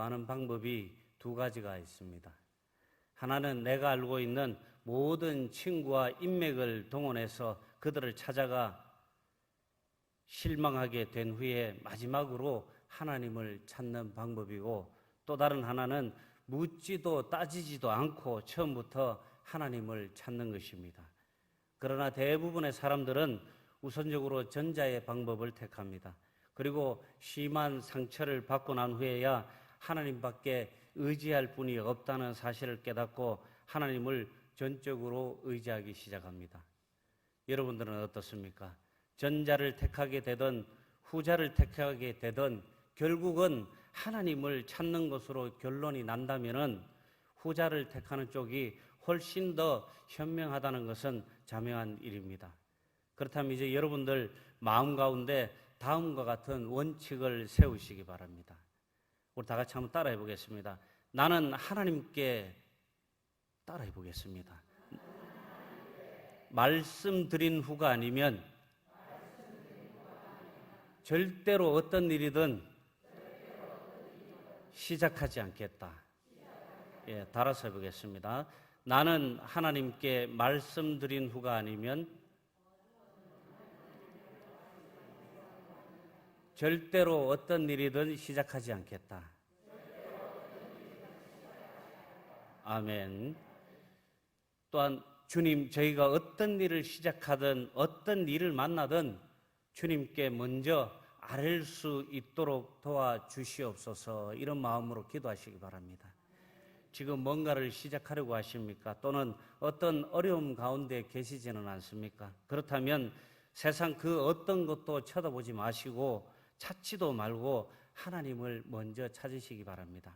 구하는 방법이 두 가지가 있습니다. 하나는 내가 알고 있는 모든 친구와 인맥을 동원해서 그들을 찾아가 실망하게 된 후에 마지막으로 하나님을 찾는 방법이고, 또 다른 하나는 묻지도 따지지도 않고 처음부터 하나님을 찾는 것입니다. 그러나 대부분의 사람들은 우선적으로 전자의 방법을 택합니다. 그리고 심한 상처를 받고 난 후에야 하나님밖에 의지할 분이 없다는 사실을 깨닫고 하나님을 전적으로 의지하기 시작합니다. 여러분들은 어떻습니까? 전자를 택하게 되든 후자를 택하게 되든 결국은 하나님을 찾는 것으로 결론이 난다면은 후자를 택하는 쪽이 훨씬 더 현명하다는 것은 자명한 일입니다. 그렇다면 이제 여러분들 마음 가운데 다음과 같은 원칙을 세우시기 바랍니다. 우리 다 같이 한번 따라해 보겠습니다. 나는 하나님께 따라해 보겠습니다. 말씀드린 후가 아니면 절대로 어떤 일이든 시작하지 않겠다. 예, 따라서 해보겠습니다. 나는 하나님께 말씀드린 후가 아니면 절대로 어떤 일이든 시작하지 않겠다. 아멘. 또한 주님, 저희가 어떤 일을 시작하든 어떤 일을 만나든 주님께 먼저 아뢰 수 있도록 도와주시옵소서, 이런 마음으로 기도하시기 바랍니다. 지금 뭔가를 시작하려고 하십니까? 또는 어떤 어려움 가운데 계시지는 않습니까? 그렇다면 세상 그 어떤 것도 쳐다보지 마시고 찾지도 말고 하나님을 먼저 찾으시기 바랍니다.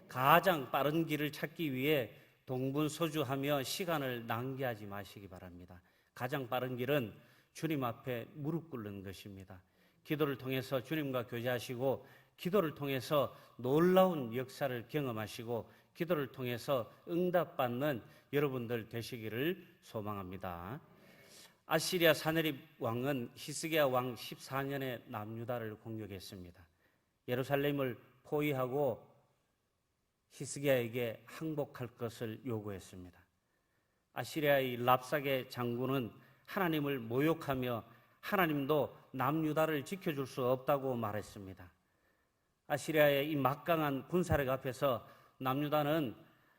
가장 빠른 길을 찾기 위해 동분서주하며 시간을 낭비하지 마시기 바랍니다. 가장 빠른 길은 주님 앞에 무릎 꿇는 것입니다. 기도를 통해서 주님과 교제하시고, 기도를 통해서 놀라운 역사를 경험하시고, 기도를 통해서 응답받는 여러분들 되시기를 소망합니다. 아시리아 사네립 왕은 히스기야 왕 14년에 남유다를 공격했습니다. 예루살렘을 포위하고 히스기야에게 항복할 것을 요구했습니다. 아시리아의 랍사게 장군은 하나님을 모욕하며 하나님도 남유다를 지켜줄 수 없다고 말했습니다. 아시리아의 이 막강한 군사력 앞에서 남유다는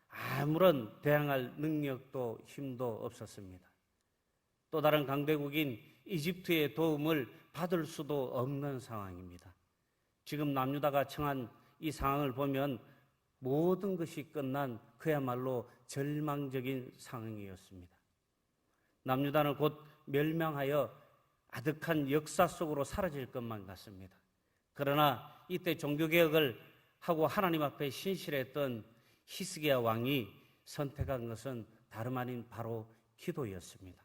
아무런 대항할 능력도 힘도 없었습니다. 또 다른 강대국인 이집트의 도움을 받을 수도 없는 상황입니다. 지금 남유다가 처한 이 상황을 보면 모든 것이 끝난 그야말로 절망적인 상황이었습니다. 남유다는 곧 멸망하여 아득한 역사 속으로 사라질 것만 같습니다. 그러나 이때 종교개혁을 하고 하나님 앞에 신실했던 히스기야 왕이 선택한 것은 다름 아닌 바로 기도였습니다.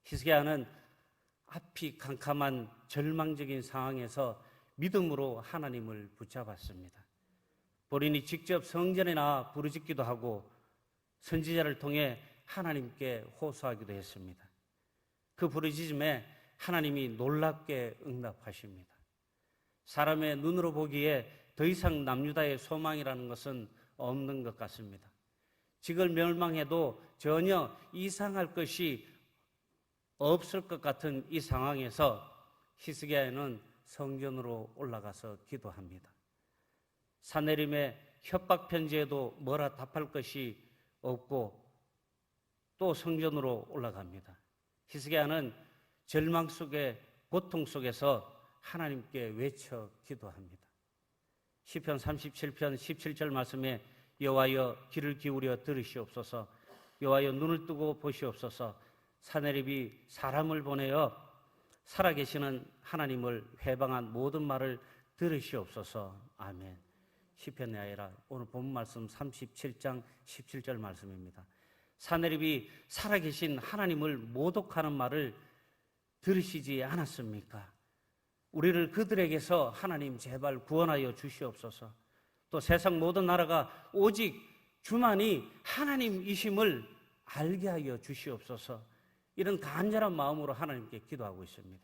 히스기야는 앞이 캄캄한 절망적인 상황에서 믿음으로 하나님을 붙잡았습니다. 본인이 직접 성전에 나와 부르짖기도 하고 선지자를 통해 하나님께 호소하기도 했습니다. 그 부르짖음에 하나님이 놀랍게 응답하십니다. 사람의 눈으로 보기에 더 이상 남유다의 소망이라는 것은 없는 것 같습니다. 직을 멸망해도 전혀 이상할 것이 없을 것 같은 이 상황에서 히스기야는 성전으로 올라가서 기도합니다. 사네림의 협박 편지에도 뭐라 답할 것이 없고 또 성전으로 올라갑니다. 히스기야는 절망 속에, 고통 속에서 하나님께 외쳐 기도합니다. 시편 37편 17절 말씀에 여호와여 귀를 기울여 들으시옵소서, 여호와여 눈을 뜨고 보시옵소서, 사네립이 사람을 보내어 살아계시는 하나님을 회방한 모든 말을 들으시옵소서. 아멘. 시편이 아니라 오늘 본 말씀 37장 17절 말씀입니다. 사네립이 살아계신 하나님을 모독하는 말을 들으시지 않았습니까? 우리를 그들에게서 하나님 제발 구원하여 주시옵소서. 또 세상 모든 나라가 오직 주만이 하나님이심을 알게 하여 주시옵소서. 이런 간절한 마음으로 하나님께 기도하고 있습니다.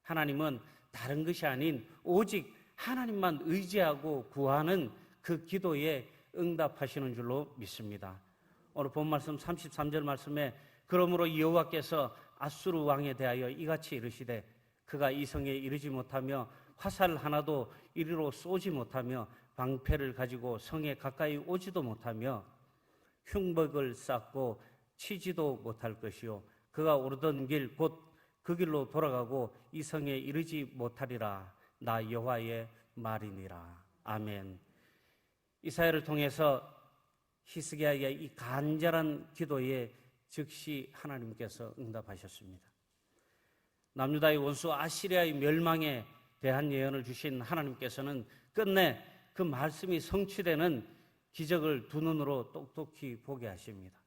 하나님은 다른 것이 아닌 오직 하나님만 의지하고 구하는 그 기도에 응답하시는 줄로 믿습니다. 오늘 본 말씀 33절 말씀에 그러므로 여호와께서 아수르 왕에 대하여 이같이 이르시되 그가 이 성에 이르지 못하며 화살 하나도 이리로 쏘지 못하며 방패를 가지고 성에 가까이 오지도 못하며 흉벽을 쌓고 치지도 못할 것이요 그가 오르던 길 곧 그 길로 돌아가고 이 성에 이르지 못하리라. 나 여호와의 말이니라. 아멘. 이사야를 통해서 히스기야의 이 간절한 기도에 즉시 하나님께서 응답하셨습니다. 남유다의 원수 아시리아의 멸망에 대한 예언을 주신 하나님께서는 끝내 그 말씀이 성취되는 기적을 두 눈으로 똑똑히 보게 하십니다.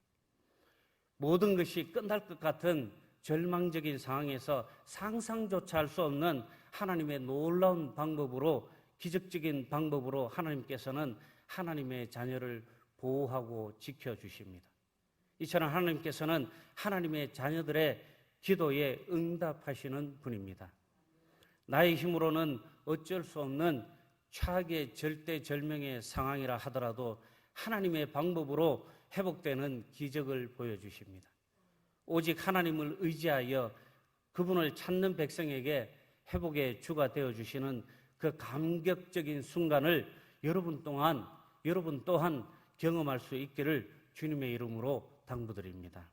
모든 것이 끝날 것 같은 절망적인 상황에서 상상조차 할 수 없는 하나님의 놀라운 방법으로, 기적적인 방법으로 하나님께서는 하나님의 자녀를 보호하고 지켜주십니다. 이처럼 하나님께서는 하나님의 자녀들의 기도에 응답하시는 분입니다. 나의 힘으로는 어쩔 수 없는 최악의 절대절명의 상황이라 하더라도 하나님의 방법으로 회복되는 기적을 보여주십니다. 오직 하나님을 의지하여 그분을 찾는 백성에게 회복의 주가 되어주시는 그 감격적인 순간을 여러분 또한 경험할 수 있기를 주님의 이름으로 당부드립니다.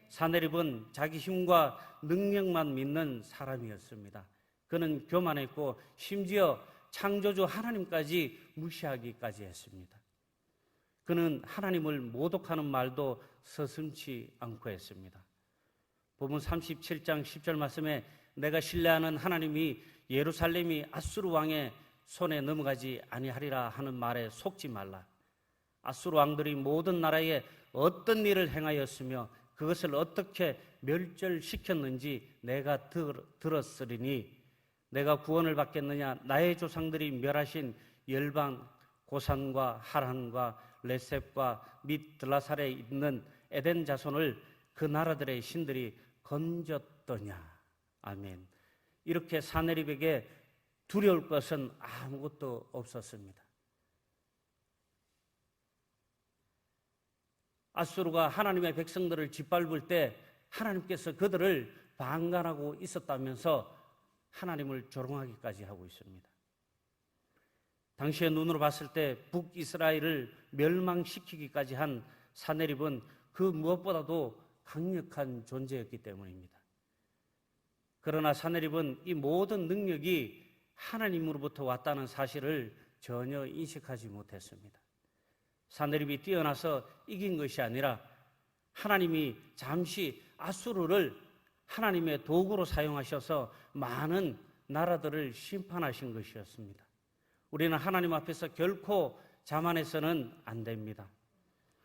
사내립은 자기 힘과 능력만 믿는 사람이었습니다. 그는 교만했고 심지어 창조주 하나님까지 무시하기까지 했습니다. 그는 하나님을 모독하는 말도 서슴지 않고 했습니다. 본문 37장 10절 말씀에 내가 신뢰하는 하나님이 예루살렘이 아수르 왕의 손에 넘어가지 아니하리라 하는 말에 속지 말라. 아수르 왕들이 모든 나라에 어떤 일을 행하였으며 그것을 어떻게 멸절시켰는지 내가 들었으리니 내가 구원을 받겠느냐. 나의 조상들이 멸하신 열방 고산과 하란과 레셉과 및 들라살에 있는 에덴 자손을 그 나라들의 신들이 건졌더냐. 아멘. 이렇게 사내립에게 두려울 것은 아무것도 없었습니다. 아수르가 하나님의 백성들을 짓밟을 때 하나님께서 그들을 방관하고 있었다면서 하나님을 조롱하기까지 하고 있습니다. 당시의 눈으로 봤을 때 북이스라엘을 멸망시키기까지 한 사내립은 그 무엇보다도 강력한 존재였기 때문입니다. 그러나 사내립은 이 모든 능력이 하나님으로부터 왔다는 사실을 전혀 인식하지 못했습니다. 사내립이 뛰어나서 이긴 것이 아니라 하나님이 잠시 아수르를 하나님의 도구로 사용하셔서 많은 나라들을 심판하신 것이었습니다. 우리는 하나님 앞에서 결코 자만해서는 안 됩니다.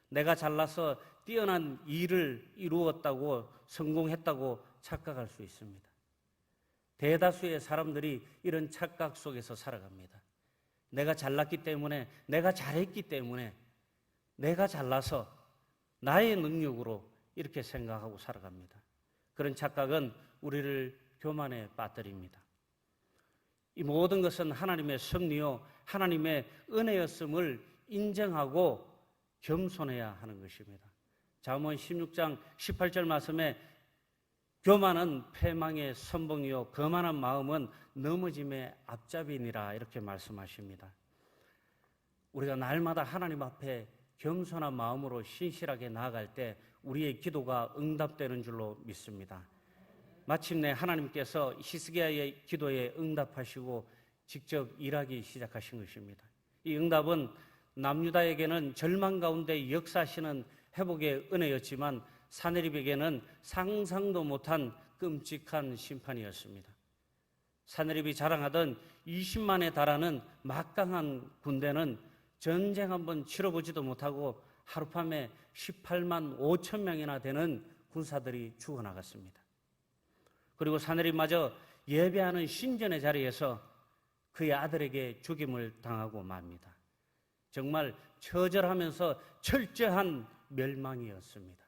내가 잘나서 뛰어난 일을 이루었다고, 성공했다고 착각할 수 있습니다. 대다수의 사람들이 이런 착각 속에서 살아갑니다. 내가 잘났기 때문에, 내가 잘했기 때문에, 내가 잘나서 나의 능력으로 이렇게 생각하고 살아갑니다. 그런 착각은 우리를 교만에 빠뜨립니다. 이 모든 것은 하나님의 섭리요 하나님의 은혜였음을 인정하고 겸손해야 하는 것입니다. 잠언 16장 18절 말씀에 교만은 패망의 선봉이요 거만한 마음은 넘어짐의 앞잡이니라 이렇게 말씀하십니다. 우리가 날마다 하나님 앞에 겸손한 마음으로 신실하게 나아갈 때 우리의 기도가 응답되는 줄로 믿습니다. 마침내 하나님께서 히스기야의 기도에 응답하시고 직접 일하기 시작하신 것입니다. 이 응답은 남유다에게는 절망 가운데 역사하시는 회복의 은혜였지만 사내립에게는 상상도 못한 끔찍한 심판이었습니다. 사내립이 자랑하던 20만에 달하는 막강한 군대는 전쟁 한번 치러보지도 못하고 하룻밤에 18만 5천 명이나 되는 군사들이 죽어나갔습니다. 그리고 사내립마저 예배하는 신전의 자리에서 그의 아들에게 죽임을 당하고 맙니다. 정말 처절하면서 철저한 멸망이었습니다.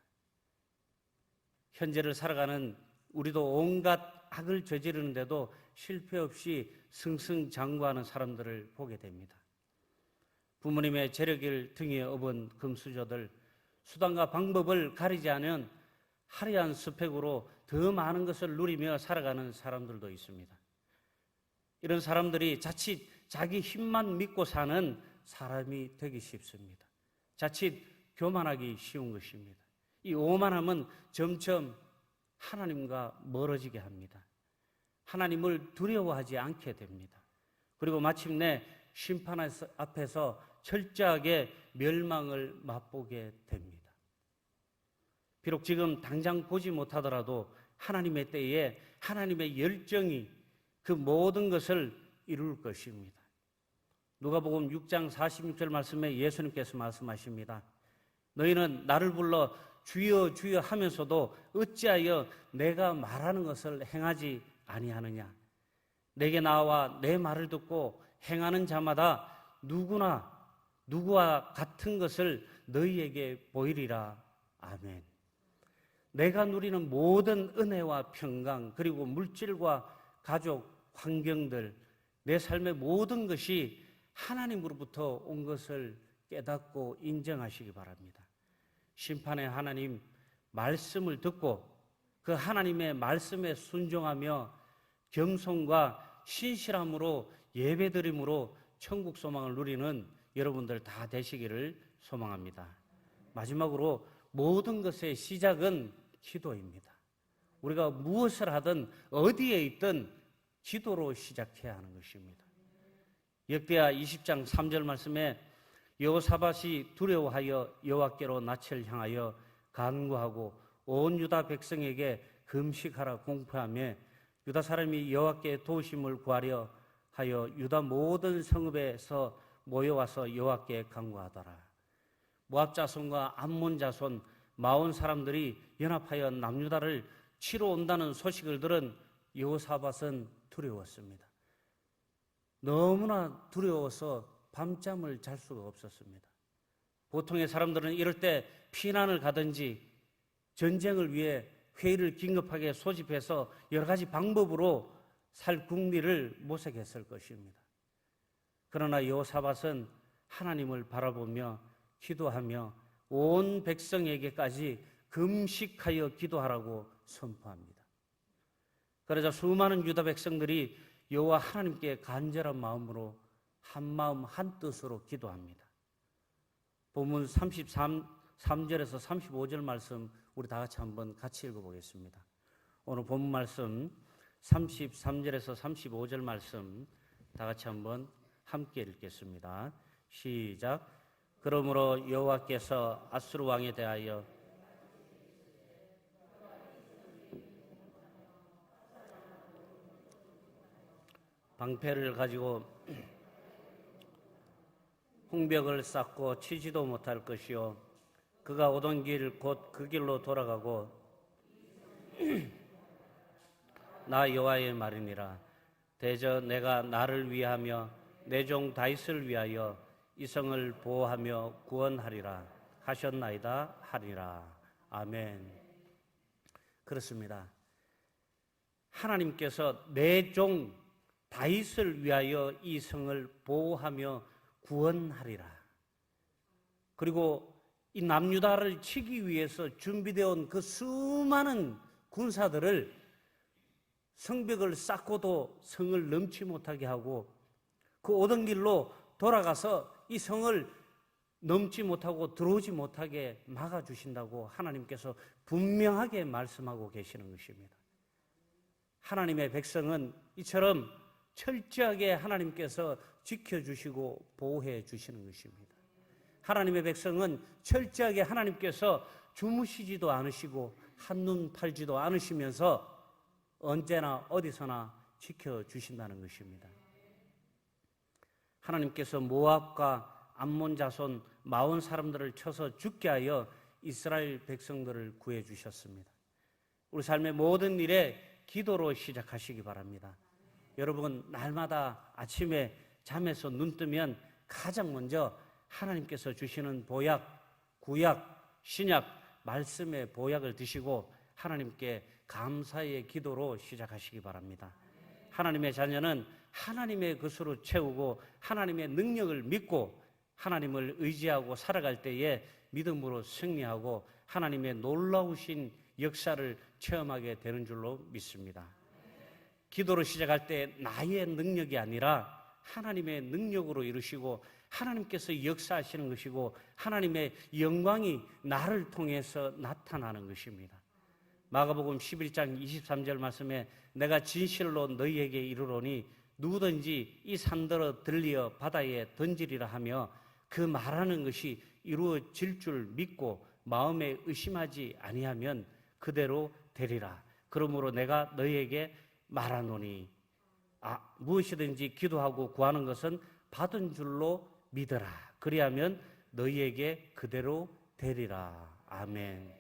현재를 살아가는 우리도 온갖 악을 저지르는데도 실패 없이 승승장구하는 사람들을 보게 됩니다. 부모님의 재력을 등에 업은 금수저들, 수단과 방법을 가리지 않은 화려한 스펙으로 더 많은 것을 누리며 살아가는 사람들도 있습니다. 이런 사람들이 자칫 자기 힘만 믿고 사는 사람이 되기 쉽습니다. 자칫 교만하기 쉬운 것입니다. 이 오만함은 점점 하나님과 멀어지게 합니다. 하나님을 두려워하지 않게 됩니다. 그리고 마침내 심판 앞에서 철저하게 멸망을 맛보게 됩니다. 비록 지금 당장 보지 못하더라도 하나님의 때에 하나님의 열정이 그 모든 것을 이룰 것입니다. 누가복음 6장 46절 말씀에 예수님께서 말씀하십니다. 너희는 나를 불러 주여 주여 하면서도 어찌하여 내가 말하는 것을 행하지 아니하느냐. 내게 나와 내 말을 듣고 행하는 자마다 누구와 같은 것을 너희에게 보이리라. 아멘. 내가 누리는 모든 은혜와 평강, 그리고 물질과 가족, 환경들, 내 삶의 모든 것이 하나님으로부터 온 것을 깨닫고 인정하시기 바랍니다. 심판의 하나님 말씀을 듣고 그 하나님의 말씀에 순종하며 겸손과 신실함으로 예배드림으로 천국 소망을 누리는 여러분들 다 되시기를 소망합니다. 마지막으로 모든 것의 시작은 기도입니다. 우리가 무엇을 하든 어디에 있든 기도로 시작해야 하는 것입니다. 역대하 20장 3절 말씀에 여호사밧이 두려워하여 여호와께로 낯을 향하여 간구하고 온 유다 백성에게 금식하라 공포하며 유다 사람이 여호와께 도우심을 구하려 하여 유다 모든 성읍에서 모여와서 여호와께 간구하더라. 모압 자손과 암몬 자손 마온 사람들이 연합하여 남유다를 치러 온다는 소식을 들은 여호사밧은 두려웠습니다. 너무나 두려워서 밤잠을 잘 수가 없었습니다. 보통의 사람들은 이럴 때 피난을 가든지 전쟁을 위해 회의를 긴급하게 소집해서 여러 가지 방법으로 살 궁리를 모색했을 것입니다. 그러나 여호사밧은 하나님을 바라보며 기도하며 온 백성에게까지 금식하여 기도하라고 선포합니다. 그러자 수많은 유다 백성들이 여호와 하나님께 간절한 마음으로 한 마음 한 뜻으로 기도합니다. 본문 33절에서 35절 말씀 우리 다 같이 읽어보겠습니다. 오늘 본문 말씀 33절에서 35절 말씀 다 같이 한번 함께 읽겠습니다. 시작. 그러므로 여호와께서 아수르 왕에 대하여 방패를 가지고 홍벽을 쌓고 치지도 못할 것이요 그가 오던 길 곧 그 길로 돌아가고 나 여호와의 말이니라. 대저 내가 나를 위하며 내 종 다윗을 위하여 이 성을 보호하며 구원하리라 하셨나이다 하리라. 아멘. 그렇습니다. 하나님께서 내 종 다윗을 위하여 이 성을 보호하며 구원하리라. 그리고 이 남유다를 치기 위해서 준비되어 온 그 수많은 군사들을 성벽을 쌓고도 성을 넘지 못하게 하고 그 오던 길로 돌아가서 이 성을 넘지 못하고 들어오지 못하게 막아주신다고 하나님께서 분명하게 말씀하고 계시는 것입니다. 하나님의 백성은 이처럼 철저하게 하나님께서 지켜주시고 보호해 주시는 것입니다. 하나님의 백성은 철저하게 하나님께서 주무시지도 않으시고 한눈 팔지도 않으시면서 언제나 어디서나 지켜주신다는 것입니다. 하나님께서 모압과 암몬 자손 마온 사람들을 쳐서 죽게 하여 이스라엘 백성들을 구해 주셨습니다. 우리 삶의 모든 일에 기도로 시작하시기 바랍니다. 여러분, 날마다 아침에 잠에서 눈 뜨면 가장 먼저 하나님께서 주시는 보약, 구약, 신약, 말씀의 보약을 드시고 하나님께 감사의 기도로 시작하시기 바랍니다. 하나님의 자녀는 하나님의 것으로 채우고 하나님의 능력을 믿고 하나님을 의지하고 살아갈 때에 믿음으로 승리하고 하나님의 놀라우신 역사를 체험하게 되는 줄로 믿습니다. 기도를 시작할 때 나의 능력이 아니라 하나님의 능력으로 이루시고 하나님께서 역사하시는 것이고 하나님의 영광이 나를 통해서 나타나는 것입니다. 마가복음 11장 23절 말씀에 내가 진실로 너희에게 이르노니 누구든지 이 산더러 들리어 바다에 던지리라 하며 그 말하는 것이 이루어질 줄 믿고 마음에 의심하지 아니하면 그대로 되리라. 그러므로 내가 너희에게 말하노니 무엇이든지 기도하고 구하는 것은 받은 줄로 믿어라. 그리하면 너희에게 그대로 되리라. 아멘.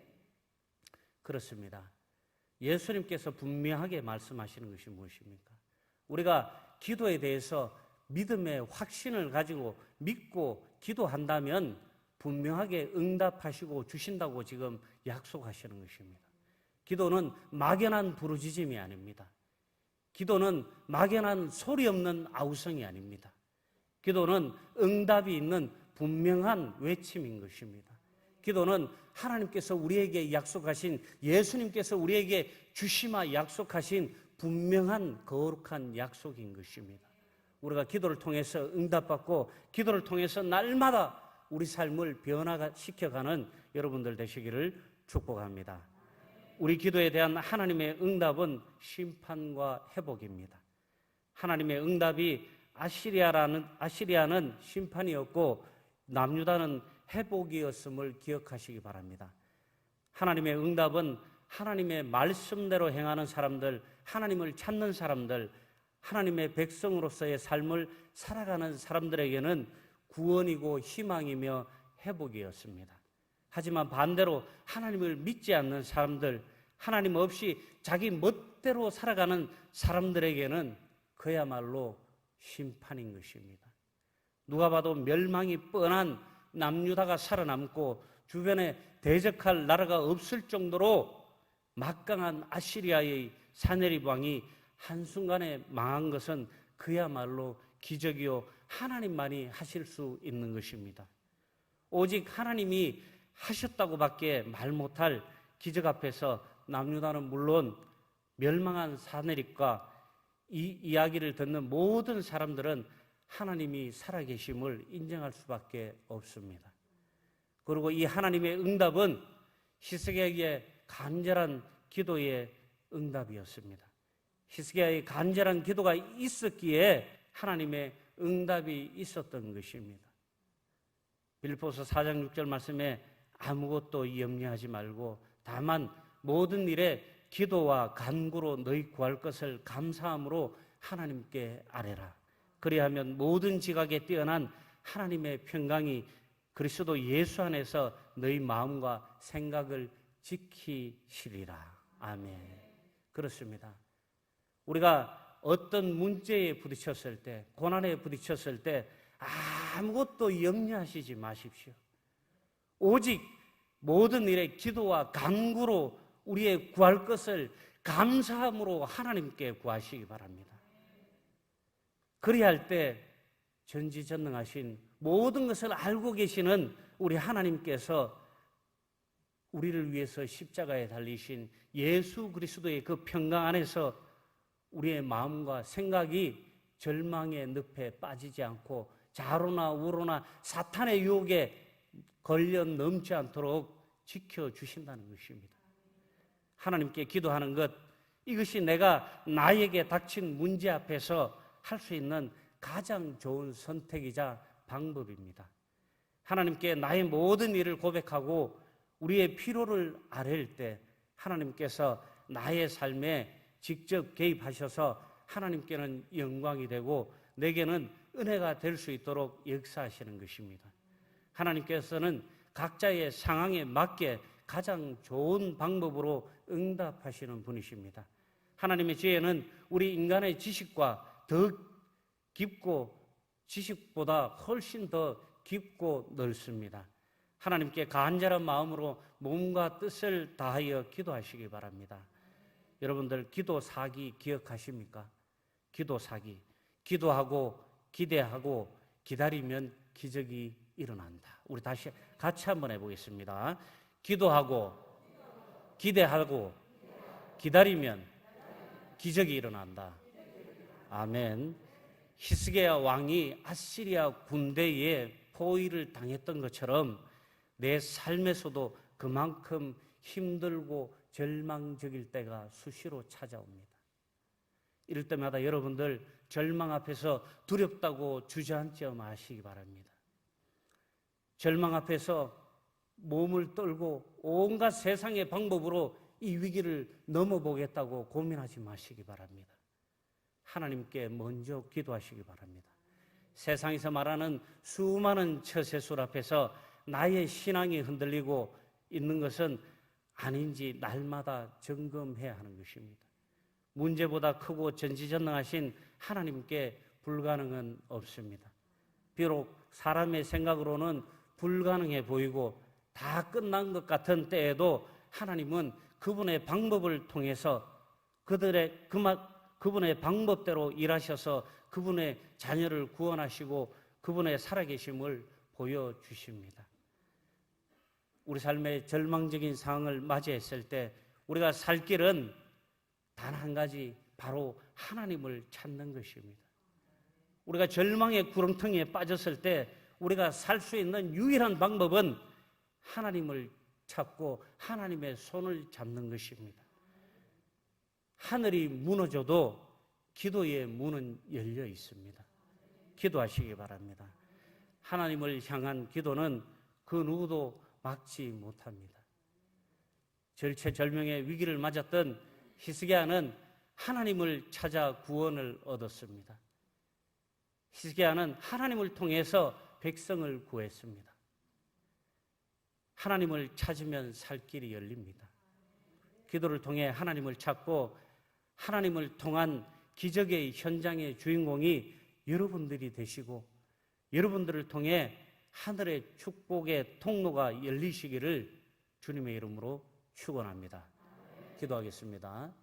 그렇습니다. 예수님께서 분명하게 말씀하시는 것이 무엇입니까? 우리가 기도에 대해서 믿음의 확신을 가지고 믿고 기도한다면 분명하게 응답하시고 주신다고 지금 약속하시는 것입니다. 기도는 막연한 부르짖음이 아닙니다. 기도는 막연한 소리 없는 아우성이 아닙니다. 기도는 응답이 있는 분명한 외침인 것입니다. 기도는 하나님께서 우리에게 약속하신, 예수님께서 우리에게 주시마 약속하신 분명한 거룩한 약속인 것입니다. 우리가 기도를 통해서 응답받고 기도를 통해서 날마다 우리 삶을 변화시켜가는 여러분들 되시기를 축복합니다. 우리 기도에 대한 하나님의 응답은 심판과 회복입니다. 하나님의 응답이 아시리아는 심판이었고 남유다는 회복이었음을 기억하시기 바랍니다. 하나님의 응답은 하나님의 말씀대로 행하는 사람들, 하나님을 찾는 사람들, 하나님의 백성으로서의 삶을 살아가는 사람들에게는 구원이고 희망이며 회복이었습니다. 하지만 반대로 하나님을 믿지 않는 사람들, 하나님 없이 자기 멋대로 살아가는 사람들에게는 그야말로 심판인 것입니다. 누가 봐도 멸망이 뻔한 남유다가 살아남고 주변에 대적할 나라가 없을 정도로 막강한 아시리아의 사내립 왕이 한순간에 망한 것은 그야말로 기적이요 하나님만이 하실 수 있는 것입니다. 오직 하나님이 하셨다고밖에 말 못할 기적 앞에서 남유다는 물론 멸망한 사내립과 이 이야기를 듣는 모든 사람들은 하나님이 살아계심을 인정할 수밖에 없습니다. 그리고 이 하나님의 응답은 히스기야의 간절한 기도의 응답이었습니다. 히스기야의 간절한 기도가 있었기에 하나님의 응답이 있었던 것입니다. 빌립보서 4장 6절 말씀에 아무것도 염려하지 말고 다만 모든 일에 기도와 간구로 너희 구할 것을 감사함으로 하나님께 아뢰라. 그리하면 모든 지각에 뛰어난 하나님의 평강이 그리스도 예수 안에서 너희 마음과 생각을 지키시리라. 아멘. 그렇습니다. 우리가 어떤 문제에 부딪혔을 때, 고난에 부딪혔을 때 아무것도 염려하시지 마십시오. 오직 모든 일에 기도와 간구로 우리의 구할 것을 감사함으로 하나님께 구하시기 바랍니다. 그리할 때 전지전능하신 모든 것을 알고 계시는 우리 하나님께서 우리를 위해서 십자가에 달리신 예수 그리스도의 그 평강 안에서 우리의 마음과 생각이 절망의 늪에 빠지지 않고 좌로나 우로나 사탄의 유혹에 걸려 넘지 않도록 지켜주신다는 것입니다. 하나님께 기도하는 것, 이것이 내가 나에게 닥친 문제 앞에서 할 수 있는 가장 좋은 선택이자 방법입니다. 하나님께 나의 모든 일을 고백하고 우리의 필요를 아뢰일 때 하나님께서 나의 삶에 직접 개입하셔서 하나님께는 영광이 되고 내게는 은혜가 될 수 있도록 역사하시는 것입니다. 하나님께서는 각자의 상황에 맞게 가장 좋은 방법으로 응답하시는 분이십니다. 하나님의 지혜는 우리 인간의 지식과 더 깊고 지식보다 훨씬 더 깊고 넓습니다. 하나님께 간절한 마음으로 몸과 뜻을 다하여 기도하시기 바랍니다. 여러분들 기도 사기 기억하십니까? 기도 사기. 기도하고 기대하고 기다리면 기적이 일어난다. 우리 다시 같이 한번 해보겠습니다. 기도하고 기대하고 기다리면 기적이 일어난다. 아멘. 히스기야 왕이 아시리아 군대에 포위를 당했던 것처럼 내 삶에서도 그만큼 힘들고 절망적일 때가 수시로 찾아옵니다. 이럴 때마다 여러분들 절망 앞에서 두렵다고 주저앉지 마시기 바랍니다. 절망 앞에서 몸을 떨고 온갖 세상의 방법으로 이 위기를 넘어보겠다고 고민하지 마시기 바랍니다. 하나님께 먼저 기도하시기 바랍니다. 세상에서 말하는 수많은 처세술 앞에서 나의 신앙이 흔들리고 있는 것은 아닌지 날마다 점검해야 하는 것입니다. 문제보다 크고 전지전능하신 하나님께 불가능은 없습니다. 비록 사람의 생각으로는 불가능해 보이고 다 끝난 것 같은 때에도 하나님은 그분의 방법을 통해서 그분의 방법대로 일하셔서 그분의 자녀를 구원하시고 그분의 살아계심을 보여주십니다. 우리 삶의 절망적인 상황을 맞이했을 때 우리가 살 길은 단 한 가지, 바로 하나님을 찾는 것입니다. 우리가 절망의 구렁텅이에 빠졌을 때 우리가 살 수 있는 유일한 방법은 하나님을 찾고 하나님의 손을 잡는 것입니다. 하늘이 무너져도 기도의 문은 열려 있습니다. 기도하시기 바랍니다. 하나님을 향한 기도는 그 누구도 막지 못합니다. 절체절명의 위기를 맞았던 히스기야는 하나님을 찾아 구원을 얻었습니다. 히스기야는 하나님을 통해서 백성을 구했습니다. 하나님을 찾으면 살 길이 열립니다. 기도를 통해 하나님을 찾고 하나님을 통한 기적의 현장의 주인공이 여러분들이 되시고 여러분들을 통해 하늘의 축복의 통로가 열리시기를 주님의 이름으로 축원합니다. 기도하겠습니다.